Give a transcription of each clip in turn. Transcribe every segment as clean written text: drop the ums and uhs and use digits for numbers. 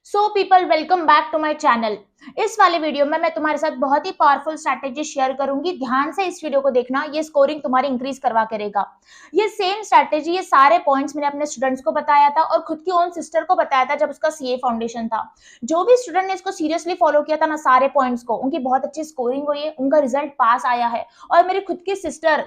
So people welcome back to my channel. इस वाले video में मैं तुम्हारे साथ बहुत ही पावरफुल स्ट्रैटेजी शेयर करूंगी। ध्यान से इस वीडियो को देखना, ये स्कोरिंग तुम्हारी इंक्रीज करवा करेगा। ये सेम स्ट्रैटेजी, ये सारे पॉइंट्स मैंने अपने स्टूडेंट्स को बताया था और खुद की ओन सिस्टर को बताया था जब उसका सीए फाउंडेशन था। जो भी स्टूडेंट ने इसको सीरियसली फॉलो किया था ना, सारे पॉइंट्स को, उनकी बहुत अच्छी स्कोरिंग हुई है, उनका रिजल्ट पास आया है। और मेरी खुद की सिस्टर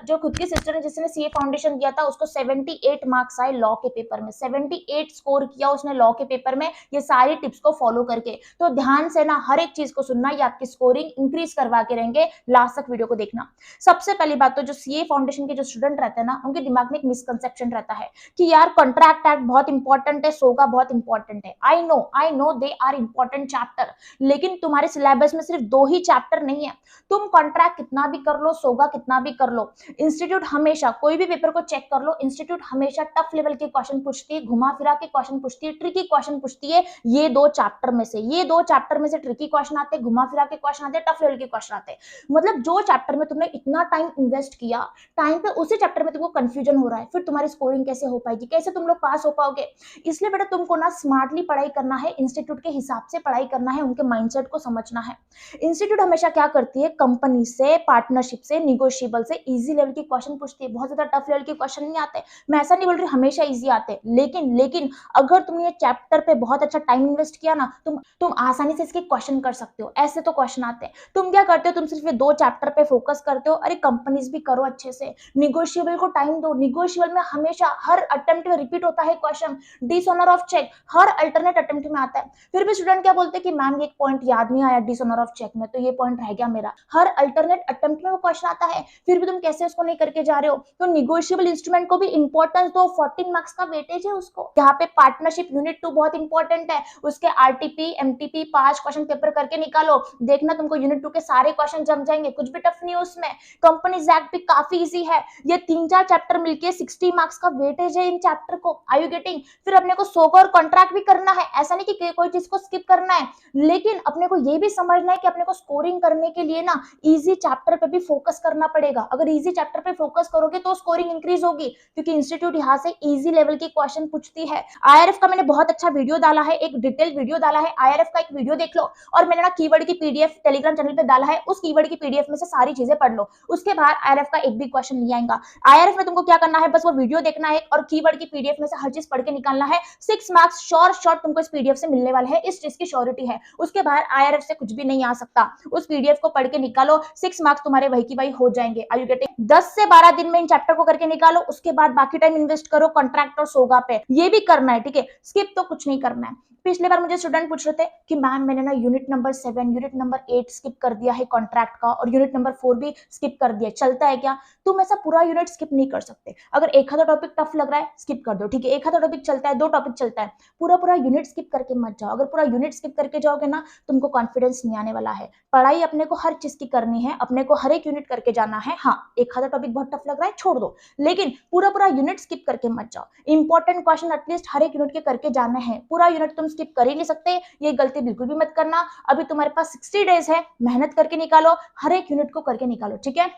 ने जिसने सीए फाउंडेशन दिया था, उसको 78 मार्क्स आए लॉ के पेपर में। 78 स्कोर किया उसने लॉ के पेपर में, ये सारी टिप्स को फॉलो करके। तो ध्यान से ना हर एक चीज को सुनना, ये आपकी स्कोरिंग इंक्रीज करवा के रहेंगे। लास्ट तक वीडियो को देखना। सबसे पहली बात तो जो सीए फाउंडेशन के जो स्टूडेंट रहते हैं ना, उनके दिमाग में एक मिसकंसेप्शन रहता है कि यार कॉन्ट्रैक्ट एक्ट बहुत इंपॉर्टेंट है, सोगा बहुत इंपॉर्टेंट है। I know they are important chapter, लेकिन तुम्हारे सिलेबस में सिर्फ 2 ही चैप्टर नहीं है। तुम कॉन्ट्रैक्ट कितना भी कर लो, सोगा कितना भी कर लो, इंस्टीट्यूट हमेशा, कोई भी पेपर को चेक कर लो, इंस्टीट्यूट हमेशा टफ लेवल के क्वेश्चन पूछती है, घुमा फिरा के क्वेश्चन पूछती है, ट्रिकी क्वेश्चन पूछती है। ये दो चैप्टर में से ट्रिकी क्वेश्चन आते हैं, घुमा फिरा के क्वेश्चन आते हैं, टफ लेवल के क्वेश्चन आते हैं। मतलब जो चैप्टर में तुमने इतना टाइम इन्वेस्ट किया, टाइम पे उसी चैप्टर में तुमको कंफ्यूजन हो रहा है, फिर तुम्हारी स्कोरिंग कैसे हो पाएगी, कैसे तुम लोग पास हो पाओगे। इसलिए बेटा तुमको ना स्मार्टली पढ़ाई करना है, इंस्टीट्यूट के हिसाब से पढ़ाई करना है, उनके माइंडसेट को समझना है। इंस्टीट्यूट हमेशा क्या करती है, कंपनी से, पार्टनरशिप से, निगोशिएबल से इजी लेवल के क्वेश्चन पूछती है। बहुत ज्यादा टफ लेवल के क्वेश्चन नहीं आते, मैं ऐसा नहीं बोल रही हमेशा इजी आते, लेकिन अगर तुमने ये चैप्टर पे बहुत अच्छा टाइम इन्वेस्ट किया ना, तुम आसानी से इसके क्वेश्चन कर सकते हो। ऐसे तो क्वेश्चन आते हैं। तुम क्या करते हो, तुम सिर्फ ये 2 चैप्टर पे फोकस करते हो। अरे कंपनीज भी करो अच्छे से, निगोशिएबल को टाइम दो। निगोशिएबल में हमेशा हर अटेम्प्ट में रिपीट होता है क्वेश्चन, डिसऑनर ऑफ चेक हर अल्टरनेट अटेम्प्ट में आता है। फिर भी स्टूडेंट क्या बोलते हैं कि मैम ये पॉइंट याद नहीं आया डिसऑनर ऑफ चेक में, तो ये पॉइंट रह गया मेरा। हर अल्टरनेट अटेम्प्ट में वो क्वेश्चन आता है, फिर भी तुम कैसे उसको नहीं करके जा रहे हो। तो निगोशिएबल इंस्ट्रूमेंट को भी इंपॉर्टेंस दो, 14 मार्क्स का वेटेज है उसको। यहाँ पे पार्टनरशिप यूनिट 2 बहुत इंपॉर्टेंट है, उसके आरटीपी एमटीपी 5 क्वेश्चन पेपर करके निकालो। देखना तुमको यूनिट 2 के सारे क्वेश्चन जम जाएंगे, कुछ भी टफ नहीं है उसमें। कंपनीज एक्ट भी काफी इजी है। ये 3-4 चैप्टर मिलके 60 मार्क्स का वेटेज है इन चैप्टर को। Are you getting? फिर अपने को सोगा और कॉन्ट्रैक्ट भी करना है, ऐसा नहीं कि कोई चीज को स्किप करना है, लेकिन अपने को ये भी समझना है कि अपने को स्कोरिंग करने के लिए ना इजी चैप्टर पे भी फोकस करना पड़ेगा। अगर इजी चैप्टर पे फोकस करोगे तो स्कोरिंग इंक्रीज होगी, क्योंकि इंस्टीट्यूट यहाँ से इजी लेवल के क्वेश्चन पूछती है। आईआरएफ का मैंने बहुत अच्छा वीडियो डाला है, एक डिटेल वीडियो डाला है, आईआरएफ का एक वीडियो देख लो। और मैंने ना कीवर्ड की पीडीएफ टेलीग्राम चैनल पे डाला है, उस कीवर्ड की पीडीएफ में से सारी चीजें पढ़ लो। उसके बाद आईआरएफ का एक भी क्वेश्चन नहीं आएगा। आईआरएफ में तुमको क्या करना है, बस वो वीडियो देखना है और कीवर्ड की पीडीएफ में से हर चीज पढ़ के निकालना है। 6 मार्क्स श्योर तुमको इस पीडीएफ से मिलने वाले हैं, इस चीज की श्योरिटी है। उसके बाद आईआरएफ से कुछ भी नहीं आ सकता। उस पीडीएफ को पढ़ के निकालो, 6 मार्क्स तुम्हारे वही की वही हो जाएंगे। Are you getting? 10 से 12 दिन में इन चैप्टर को करके निकालो, उसके बाद बाकी टाइम इन्वेस्ट करो कॉन्ट्रैक्ट और सोगा पे। ये भी करना है, ठीक है? स्किप तो कुछ नहीं करना है। पिछले बार मुझे स्टूडेंट पूछ रहे थे कि मैम मैंने ना unit number 7, unit number 8 skip कर दिया है कॉन्ट्रैक्ट का, और यूनिट नंबर 4 भी स्किप कर दिया, चलता है क्या? तुम ऐसा पूरा यूनिट स्किप नहीं कर सकते। अगर एक आधा टॉपिक टफ लग रहा है स्किप कर दो, ठीक है? एक आधा टॉपिक चलता है, 2 टॉपिक चलता है, पूरा यूनिट स्किप करके मत जाओ। अगर पूरा यूनिट स्किप करके जाओगे ना, तुमको कॉन्फिडेंस नहीं आने वाला है। पढ़ाई अपने को हर चीज की करनी है, अपने को हर एक यूनिट करके जाना है। हाँ, एक आधा टॉपिक बहुत टफ लग रहा है छोड़ दो, लेकिन पूरा यूनिट स्किप करके मत जाओ। इंपॉर्टेंट क्वेश्चन एटलीस्ट हर एक यूनिट के करके जाने हैं। पूरा यूनिट तुम स्किप कर ही नहीं सकते, ये गलती बिल्कुल भी मत करना। अभी तुम्हारे पास 60 डेज है, मेहनत करके निकालो, हर एक यूनिट को करके निकालो, ठीक है?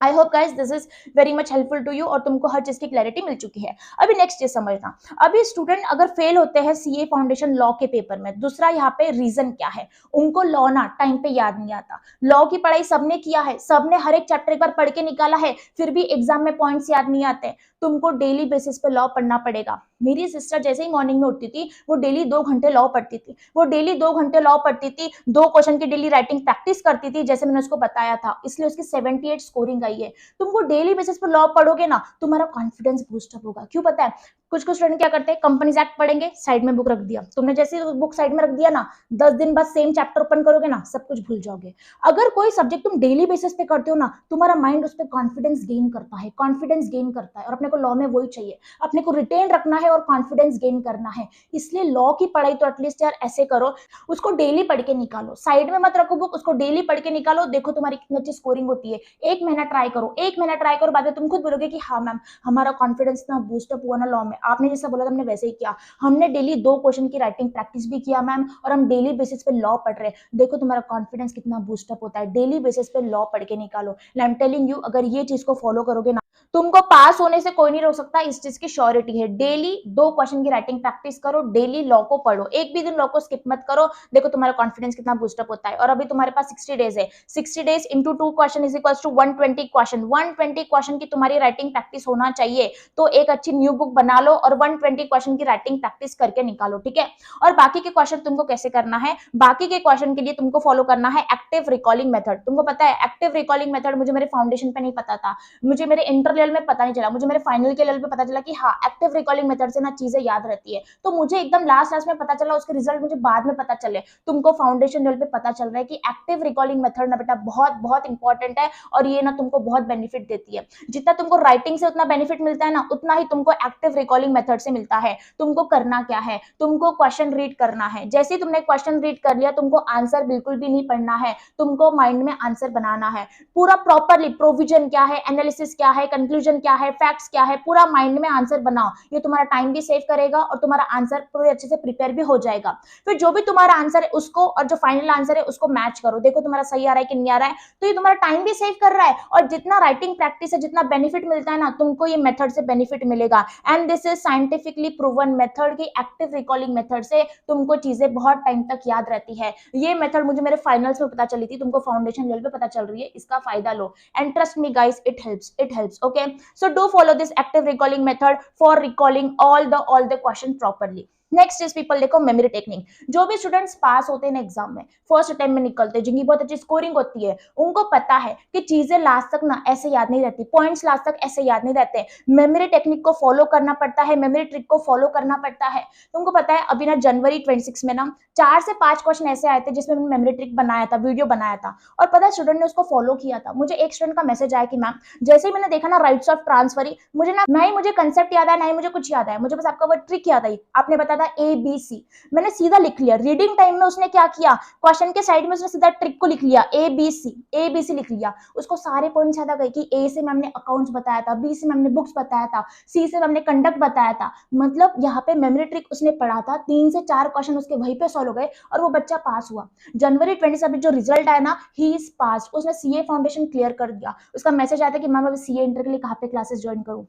I hope guys this is very much helpful to you और तुमको हर चीज की क्लैरिटी मिल चुकी है। अभी नेक्स्ट चीज समझना, अभी स्टूडेंट अगर फेल होते हैं सीए फाउंडेशन लॉ के पेपर में, दूसरा यहाँ पे रीजन क्या है, उनको लॉ ना टाइम पे याद नहीं आता। लॉ की पढ़ाई सबने किया है, सबने हर एक चैप्टर एक बार पढ़ के निकाला है, फिर भी एग्जाम में पॉइंट्स याद नहीं आते। तुमको डेली बेसिस पे लॉ पढ़ना पड़ेगा। मेरी सिस्टर जैसे ही मॉर्निंग में उठती थी, वो डेली 2 घंटे लॉ पढ़ती थी, वो डेली 2 घंटे लॉ पढ़ती थी, 2 क्वेश्चन की डेली राइटिंग प्रैक्टिस करती थी, जैसे मैंने उसको बताया था, इसलिए उसकी 78 स्कोरिंग आई है। तुमको डेली बेसिस पर लॉ पढ़ोगे ना, तुम्हारा कॉन्फिडेंस बूस्टअप होगा। क्यों पता है? कुछ स्टूडेंट क्या करते हैं, कंपनीज एक्ट पढ़ेंगे, साइड में बुक रख दिया। तुमने जैसे बुक साइड में रख दिया ना, 10 दिन बाद सेम चैप्टर ओपन करोगे ना, सब कुछ भूल जाओगे। अगर कोई सब्जेक्ट तुम डेली बेसिस पे करते हो ना, तुम्हारा माइंड उस पर कॉन्फिडेंस गेन करता है, और अपने को लॉ में वही चाहिए, अपने को रिटेन रखना है और कॉन्फिडेंस गेन करना है। इसलिए लॉ की पढ़ाई तो एटलीस्ट यार ऐसे करो, उसको डेली पढ़ के निकालो, साइड में मत रखो बुक, उसको डेली पढ़ के निकालो। देखो तुम्हारी कितनी अच्छी स्कोरिंग होती है। 1 महीना ट्राई करो, 1 महीना ट्राई करो, बाद में तुम खुद बोलोगे कि हाँ मैम हमारा कॉन्फिडेंस इतना बूस्टअप हुआ ना लॉ में, आपने जैसा बोला था हमने वैसे ही किया। हमने डेली 2 क्वेश्चन की राइटिंग प्रैक्टिस भी किया मैम, और हम डेली बेसिस पे लॉ पढ़ रहे हैं। देखो तुम्हारा कॉन्फिडेंस कितना बूस्टअप होता है। डेली बेसिस पे लॉ पढ़ के निकालो। आई एम टेलिंग यू, अगर ये चीज को फॉलो करोगे ना, तुमको पास होने से कोई नहीं रोक सकता, इस चीज की श्योरिटी है। डेली 2 क्वेश्चन की राइटिंग प्रैक्टिस करो, डेली लॉ को पढ़ो, एक भी दिन लॉ को स्किप मत करो। देखो तुम्हारा कॉन्फिडेंस कितना बूस्टअप होता है। और अभी तुम्हारे पास 60 डेज है, 60 days into 2 question is equal to 120 question. 120 question की तुम्हारी राइटिंग प्रैक्टिस होना चाहिए। तो एक अच्छी न्यू बुक बना लो और 120 क्वेश्चन की राइटिंग प्रैक्टिस करके निकालो, ठीक है। और बाकी के क्वेश्चन तुमको कैसे करना है, बाकी के क्वेश्चन के लिए तुमको फॉलो करना है एक्टिव रिकॉलिंग मेथड। तुमको पता है एक्टिव रिकॉलिंग मेथड मुझे मेरे फाउंडेशन पे नहीं पता था, मुझे मेरे इंटर लेवल में पता नहीं चला, मुझे मेरे फाइनल के लेवल पे पता चला कि हाँ एक्टिव रिकॉलिंग मेथड से ना चीजें याद रहती है। तो मुझे एकदम लास्ट लास्ट में पता चला, उसके रिजल्ट मुझे बाद में पता चले। तुमको फाउंडेशन लेवल पे पता चल रहा है कि एक्टिव रिकॉलिंग मेथड ना बेटा बहुत बहुत इंपॉर्टेंट है और ये ना तुमको बहुत बेनिफिट देती है। जितना तुमको राइटिंग से उतना बेनिफिट मिलता है ना, उतना ही तुमको एक्टिव रिकॉलिंग मेथड से मिलता है। तुमको करना क्या है, तुमको क्वेश्चन रीड करना है। जैसे ही तुमने क्वेश्चन रीड कर लिया, तुमको आंसर बिल्कुल भी नहीं पढ़ना है, तुमको माइंड में आंसर बनाना है पूरा प्रॉपरली। प्रोविजन क्या है, एनालिसिस क्या है, कंक्लूजन क्या है, फैक्ट्स क्या है, पूरा माइंड में आंसर बनाओ। ये तुम्हारा टाइम भी सेव करेगा और तुम्हारा आंसर पूरे अच्छे से प्रिपेयर भी हो जाएगा। फिर जो भी तुम्हारा आंसर है उसको और जो फाइनल आंसर है उसको मैच करो, देखो तुम्हारा सही आ रहा है कि नहीं आ रहा है। तो ये तुम्हारा टाइम भी सेव कर रहा है और जितना राइटिंग प्रैक्टिस है, जितना बेनिफिट मिलता है ना, तुमको ये मेथड से बेनिफिट मिलेगा। And this is scientifically proven method की एक्टिव रिकॉलिंग मेथड से तुमको चीजें बहुत टाइम तक याद रहती है। ये मेथड मुझे मेरे फाइनल्स में पता चली थी, तुमको फाउंडेशन लेवल पे पता चल रही है, इसका फायदा लो। And trust me guys, it helps, okay? So do follow this active recalling method for recalling all the question properly. Next is people, देखो मेमोरी टेक्निक। जो भी स्टूडेंट्स पास होते हैं ना एग्जाम में, फर्स्ट अटेम्प्ट में निकलते हैं, जिनकी बहुत अच्छी स्कोरिंग होती है, उनको पता है कि चीजें लास्ट तक ना ऐसे याद नहीं रहती, पॉइंट्स लास्ट तक ऐसे याद नहीं रहते। मेमोरी टेक्निक को फॉलो करना पड़ता है, मेमोरी ट्रिक को फॉलो करना पड़ता है। तुमको पता है अभी ना जनवरी 26 में ना 4 से 5 क्वेश्चन ऐसे आए थे जिसमें मैंने मेमोरी ट्रिक बनाया था, वीडियो बनाया था, और पता है स्टूडेंट ने उसको फॉलो किया था। मुझे एक स्टूडेंट का मैसेज आया कि मैम जैसे ही मैंने देखा ना राइट्स ऑफ ट्रांसफर, मुझे ना ही मुझे कंसेप्ट याद है, ना ही मुझे कुछ याद है, मुझे बस आपका वो ट्रिक याद आई, आपने बताया था ABC, मैंने सीधा लिख लिया। रीडिंग टाइम में उसने क्या किया, क्वेश्चन के साइड में उसने सीधा ट्रिक को लिख लिया, ABC लिख लिया। उसको सारे पॉइंट्स याद आ गए कि A से मैम ने अकाउंट्स बताया था, B से मैम ने बुक्स बताया था, C से मैम ने कंडक्ट बताया था। मतलब यहाँ पे मेमोरी ट्रिक उसने पढ़ा था, 3 से 4 क्वेश्चन उसके वहीं पे सॉल्व हो गए और वो बच्चा पास हुआ। जनवरी 27 अभी जो रिजल्ट आया ना, ही इज पास। उसने CA फाउंडेशन क्लियर कर दिया। उसका मैसेज आया था कि मैम अभी CA इंटर के लिए कहाँ पे क्लासेस ज्वाइन करूं।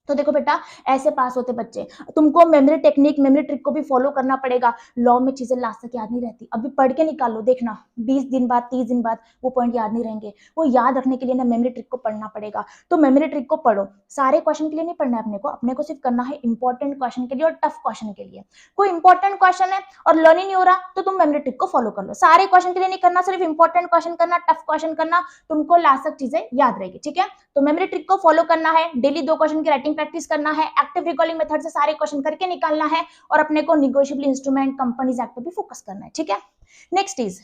तो देखो बेटा, ऐसे पास होते बच्चे। तुमको मेमोरी टेक्निक, मेमोरी ट्रिक को भी फॉलो करना पड़ेगा। लॉ में चीजें लास्ट तक याद नहीं रहती, अभी पढ़ के निकाल लो, देखना 20 दिन बाद, 30 दिन बाद वो पॉइंट याद नहीं रहेंगे। वो याद रखने के लिए ना मेमोरी ट्रिक को पढ़ना पड़ेगा। तो मेमोरी ट्रिक को पढ़ो। सारे क्वेश्चन के लिए नहीं पढ़ना है अपने को सिर्फ करना है इंपॉर्टेंट क्वेश्चन के लिए और टफ क्वेश्चन के लिए। कोई इंपॉर्टेंट क्वेश्चन है और लर्न ही नहीं हो रहा तो तुम मेमोरी ट्रिक को फॉलो कर लो। सारे क्वेश्चन के लिए नहीं करना, सिर्फ इंपॉर्टेंट क्वेश्चन करना, टफ क्वेश्चन करना, तुमको लास्ट तक चीजें याद रहेगी, ठीक है। तो मेमोरी ट्रिक को फॉलो करना है, डेली 2 क्वेश्चन की राइटिंग प्रैक्टिस करना है, एक्टिव रिकॉलिंग मेथड से सारे क्वेश्चन करके निकालना है और अपने को निगोशिएबल इंस्ट्रूमेंट कंपनीज एक्ट पे भी फोकस करना है, ठीक है। नेक्स्ट इज,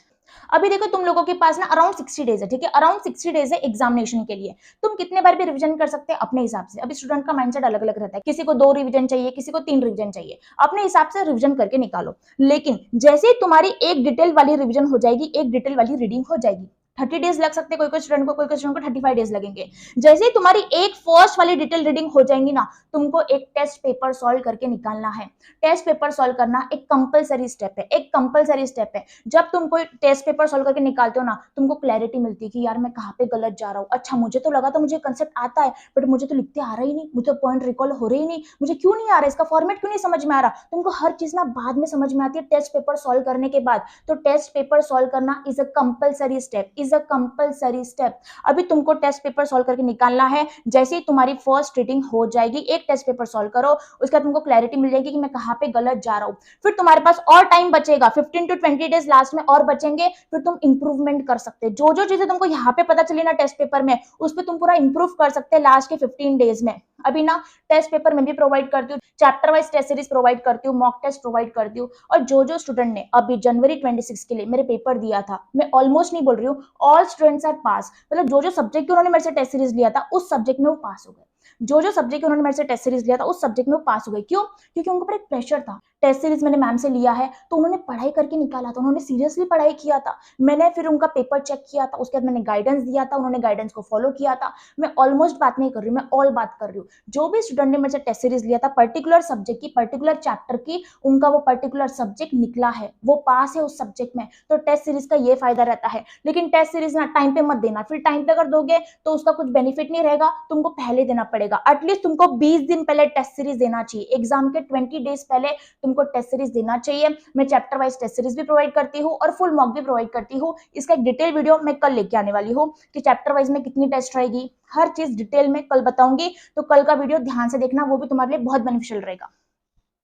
अभी देखो तुम लोगों के पास ना अराउंड 60 डेज है, ठीक है। अराउंड 60 डेज है एग्जामिनेशन के लिए। तुम कितने बार भी रिवीजन कर सकते हैं अपने हिसाब से। अभी स्टूडेंट का माइंडसेट अलग अलग रहता है, किसी को 2 रिवीजन चाहिए, किसी को 3 रिवीजन चाहिए, अपने हिसाब से रिवीजन करके निकालो। लेकिन जैसे ही तुम्हारी एक डिटेल वाली रिवीजन हो जाएगी, एक डिटेल वाली रीडिंग हो जाएगी, 30 डेज लग सकते हैं कोई स्टूडेंट को, कोई स्टूडेंट को 35 डेज लगेंगे। जैसे ही तुम्हारी एक फर्स्ट वाली डिटेल रीडिंग हो जाएंगी ना, तुमको एक टेस्ट पेपर सॉल्व करके निकालना है। टेस्ट पेपर सॉल्व करना एक कंपलसरी स्टेप है, एक कंपलसरी स्टेप है। जब तुम कोई टेस्ट पेपर सॉल्व करके निकालते हो ना, तुमको क्लैरिटी मिलती है कि यार मैं कहाँ पे गलत जा रहा हूँ। अच्छा, मुझे तो लगा था मुझे कंसेप्ट आता है, बट मुझे तो लिखते आ रहा ही नहीं, मुझे पॉइंट रिकॉल हो रही ही नहीं, मुझे क्यों नहीं आ रहा, इसका फॉर्मेट क्यों नहीं समझ में आ रहा। तुमको हर चीज ना बाद में समझ में आती है टेस्ट पेपर सॉल्व करने के बाद। तो टेस्ट पेपर सॉल्व करना is a compulsory step, is a compulsory step. अभी तुमको टेस्ट पेपर सॉल्व करके निकालना है। जैसे ही तुम्हारी फर्स्ट रीडिंग हो जाएगी, एक टेस्ट पेपर सॉल्व करो, उसके बाद तुमको क्लैरिटी मिल जाएगी कि मैं कहाँ पे गलत जा रहा हूँ। फिर तुम्हारे पास और टाइम बचेगा, 15 to 20 डेज लास्ट में और बचेंगे। फिर तुम इंप्रूवमेंट कर सकते हैं। जो जो चीजें तुमको यहाँ पे पता चली ना टेस्ट पेपर में, उस पर तुम पूरा इंप्रूव कर सकते हैं लास्ट के 15 डेज में। अभी ना टेस्ट पेपर में भी प्रोवाइड करती हूँ, chapter wise test series provide करती हूँ, मॉक टेस्ट प्रोवाइड करती हूँ। और जो जो स्टूडेंट ने अभी जनवरी 26 के लिए मेरे पेपर दिया था, मैं ऑलमोस्ट नहीं बोल रही हूँ, ऑल स्टूडेंट्स आर पास। मतलब जो जो सब्जेक्ट उन्होंने मेरे से टेस्ट सीरीज लिया था, उस सब्जेक्ट में वो पास हो गए। जो सब्जेक्ट उन्होंने मेरे से टेस्ट सीरीज लिया था उस सब्जेक्ट में वो पास हो गए। क्यों? क्योंकि उनके ऊपर एक प्रेशर था। टेस्ट सीरीज मैंने मैम से लिया है तो उन्होंने पढ़ाई करके निकाला था, उन्होंने सीरियसली पढ़ाई किया था। मैंने फिर उनका पेपर चेक किया था, उसके बाद मैंने गाइडेंस दिया था, उन्होंने गाइडेंस को फॉलो किया था। मैं ऑलमोस्ट बात नहीं कर रही हूँ, मैं ऑल बात कर रही हूँ। जो भी स्टूडेंट ने मेरे से टेस्ट सीरीज लिया था पर्टिकुलर सब्जेक्ट की, पर्टिकुलर चैप्टर की, उनका वो पर्टिकुलर सब्जेक्ट निकला है, वो पास है उस सब्जेक्ट में। तो टेस्ट सीरीज का ये फायदा रहता है। लेकिन टेस्ट सीरीज ना टाइम पे मत देना, फिर टाइम पे अगर दोगे तो उसका कुछ बेनिफिट नहीं रहेगा, तुमको पहले देना पड़ेगा। एटलीस्ट तुमको 20 दिन पहले टेस्ट सीरीज देना चाहिए, एग्जाम के 20 डेज पहले तुमको टेस्ट सीरीज देना चाहिए। मैं चैप्टर वाइज टेस्ट सीरीज भी प्रोवाइड करती हूँ और फुल मॉक भी प्रोवाइड करती हूँ। इसका एक डिटेल वीडियो मैं कल लेके आने वाली हूँ कि चैप्टर वाइज में कितनी टेस्ट रहेगी, हर चीज डिटेल में कल बताऊंगी। तो कल का वीडियो ध्यान से देखना, वो भी तुम्हारे लिए बहुत बेनिफिशियल रहेगा।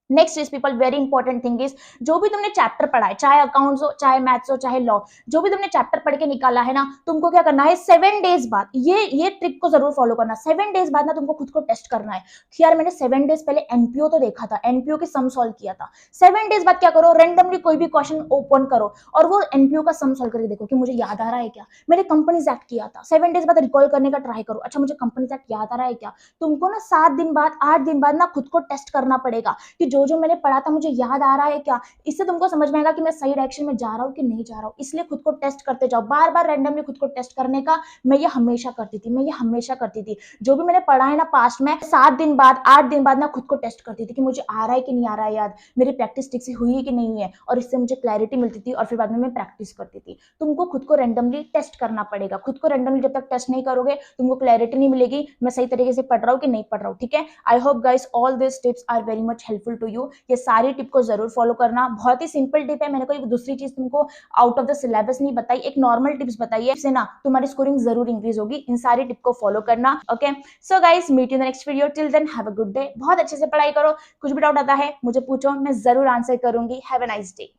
Next is people, very important thing is, जो भी तुमने चैप्टर पढ़ा है, चाहे अकाउंट्स हो, चाहे मैथ्स हो, चाहे लॉ, जो भी तुमने चैप्टर पढ़ के निकाला है ना, तुमको क्या करना है 7 डेज बाद, ये ट्रिक को जरूर फॉलो करना। 7 डेज बाद ना तुमको खुद को टेस्ट करना है कि यार मैंने 7 डेज पहले एनपीओ तो देखा था, एनपीओ की सम सॉल्व किया था। 7 डेज बाद क्या करो, रेंडमली कोई भी क्वेश्चन ओपन करो और वो एनपीओ का सम सॉल्व करके देखो कि मुझे याद आ रहा है क्या, मैंने कंपनीज एक्ट किया था। 7 डेज बाद रिकॉल करने का ट्राई करो, अच्छा मुझे कंपनीज एक्ट याद आ रहा है क्या। तुमको ना 7 दिन बाद, 8 दिन बाद ना खुद को टेस्ट करना पड़ेगा कि जो मैंने पढ़ा था मुझे याद आ रहा है क्या। इससे तुमको समझ में आएगा कि मैं सही डायरेक्शन में जा रहा हूं कि नहीं जा रहा हूं। इसलिए खुद को टेस्ट करते जाओ, बार बार रैंडमली खुद को टेस्ट करने का मैं ये हमेशा करती थी। जो भी मैंने पढ़ा है ना पास्ट में, 7 दिन बाद, 8 दिन बाद ना खुद को टेस्ट करती थी कि मुझे आ रहा है कि नहीं आ रहा है याद, मेरी प्रैक्टिस ठीक से हुई है कि नहीं है, और इससे मुझे क्लैरिटी मिलती थी और फिर बाद में मैं प्रैक्टिस करती थी। तुमको खुद को रैंडमली टेस्ट करना पड़ेगा। खुद को रैंडमली जब तक टेस्ट नहीं करोगे तुमको क्लैरिटी नहीं मिलेगी मैं सही तरीके से पढ़ रहा हूँ कि नहीं पढ़ रहा हूँ। ठीक है, I hope guys all this tips are very much helpful to you. ये सारी टिप को जरूर फॉलो करना, बहुत ही सिंपल टिप है। मैंने कोई दूसरी चीज तुमको आउट ऑफ द सिलेबस नहीं बताई, एक नॉर्मल टिप्स बताई है, इससे ना तुम्हारी स्कोरिंग जरूर इंक्रीज होगी। इन सारी टिप को फॉलो करना। Okay, so guys meet you in the next video, till then have a good day. बहुत अच्छे से पढ़ाई करो, कुछ भी डाउट आता है मुझे पूछो, मैं जरूर आंसर करूंगी। Have a nice day.